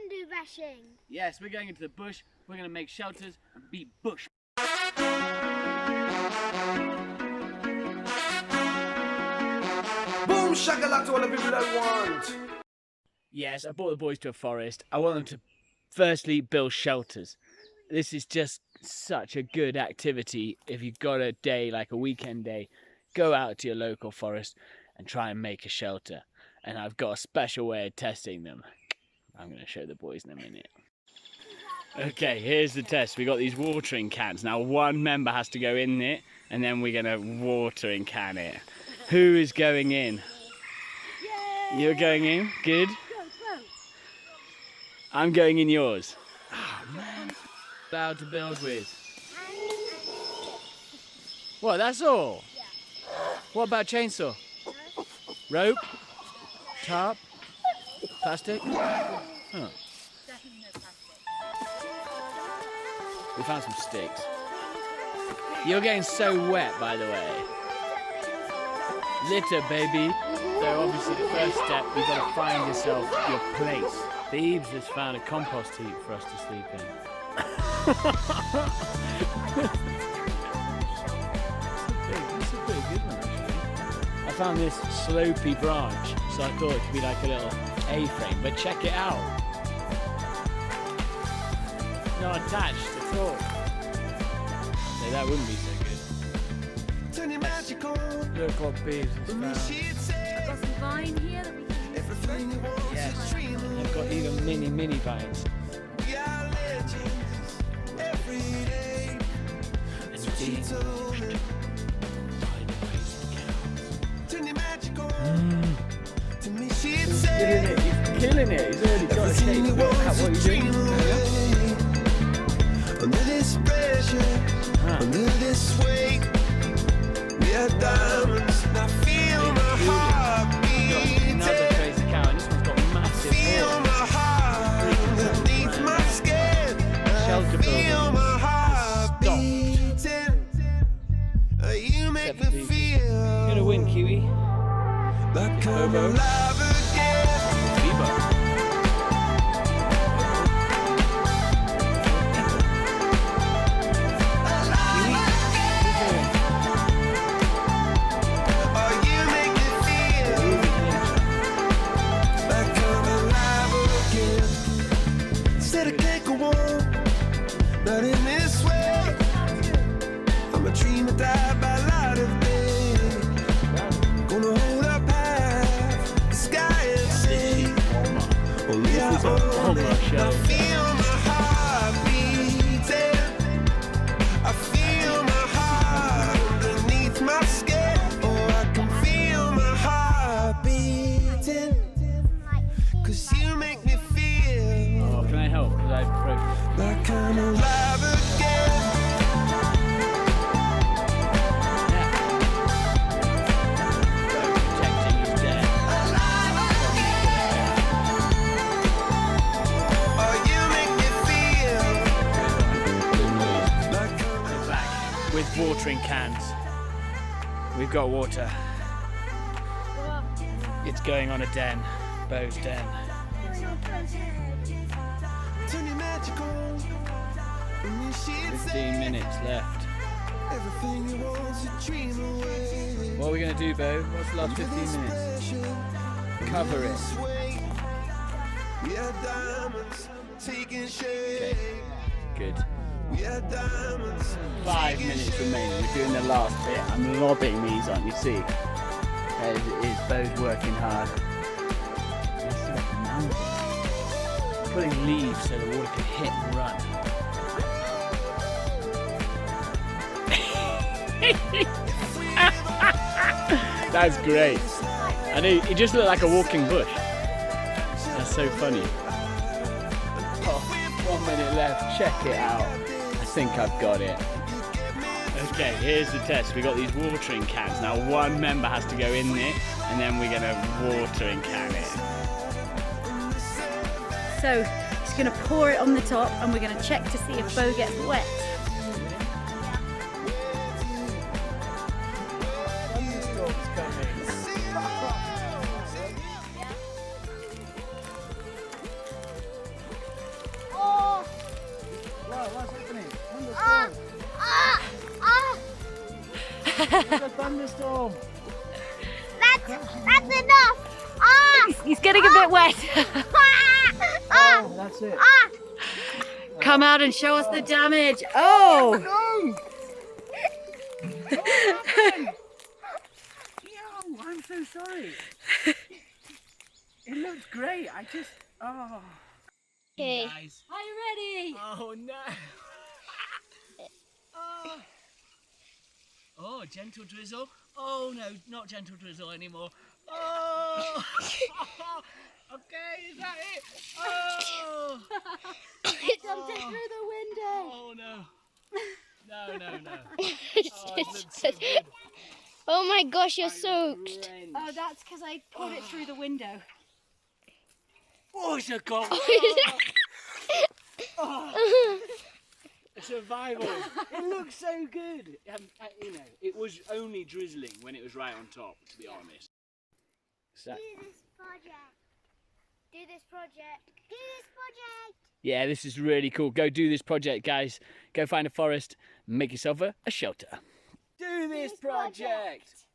bamboo bashing. Yes, we're going into the bush, we're going to make shelters and be bush. Boom shakalaka to all the people that want. Yes, I brought the boys to a forest. I want them to firstly build shelters. This is just such a good activity. If you've got a day, like a weekend day, go out to your local forest and try and make a shelter. And I've got a special way of testing them. I'm going to show the boys in a minute. Okay, here's the test. We got these watering cans. Now one member has to go in it and then we're going to watering can it. Who is going in? Yay! You're going in? Good. Go. I'm going in yours. Oh man. Allowed to build with. What, that's all? Yeah. What about chainsaw? No. Rope? Tarp? Plastic? Oh. Definitely no plastic. We found some sticks. You're getting so wet, by the way. Litter, baby. So obviously the first step, you've got to find yourself your place. Thebes has found a compost heap for us to sleep in. It's a pretty good one, actually. I found this slopey branch, so I thought it could be like a little A-frame, but check it out. Not attached at all. So that wouldn't be so good. Turn your magical. Look what Beaves has found. I've got some vine here that we can Everything you want Yes, is dreaming. I've got even mini vines. We are legends every day. And being told me. by the waste cows. Turn your magical. To me she'd He's say. killing it, he's killing it. He's already got a shape. Everything you Look want at is what a he's dream doing. away. Under this pressure, under this weight, we are diamonds. And I feel my heart Another beating. crazy cow, and this one's got massive Feel horns. my heart underneath my skin. Shelter I feel my building heart stopped. beating. You make Except me for You're feel gonna win, Kiwi. like I'm Bobo. alive again. Bebo. Oh, you make me feel like I'm alive again. Said I can't go on, not in this way. I'm a dreamer, die by light of day. Gonna hold up half the sky and say, only I own it. I feel my heart beating. I feel my heart underneath my skin. Oh, I can feel my heart beating. 'Cause you make me feel Oh, can I help? Because I've broken. like I'm alive again. Yeah. Protecting his dead. Oh, you make me feel like I'm We're back with watering cans. We've got water. It's going on a den. Beau's den. turn your magic on. When you she'd 15 say minutes left. everything you want's a dream away. What are we going to do, Beau? What's the last 15 minutes? Cover it. We are diamonds taking shape. Okay, good. We are diamonds. 5 minutes remaining. We're doing the last bit. I'm lobbing these on, you see. As it is, Beau's working hard. This is like a mountain. Putting leaves so the water can hit and run. That's great. And it just looked like a walking bush. That's so funny. Oh, 1 minute left. Check it out. I think I've got it. Okay, here's the test. We got these watering cans. Now one member has to go in it, and then we're gonna watering can it. So he's going to pour it on the top and we're going to check to see if Beau gets wet. Thunderstorms coming. There's a thunderstorm. That's enough. Ah! He's getting a bit wet. Oh, that's it. Come out and show us the damage. Oh! Yo, I'm so sorry. It looks great. Oh. Okay. Guys. Are you ready? Oh no. Oh, gentle drizzle. Oh no, not gentle drizzle anymore. Oh. Okay, is that it? Oh. Jumped it through the window. Oh no. No. Oh, it looks so good. Oh my gosh, you're soaked. Oh, that's because I pulled it through the window. Oh, it's a goal. A survival. It looks so good. You know, it was only drizzling when it was right on top, to be honest. So, Do this project. Do this project. Do this project. yeah, this is really cool. Go do this project, guys. Go find a forest, make yourself a shelter. Do this project.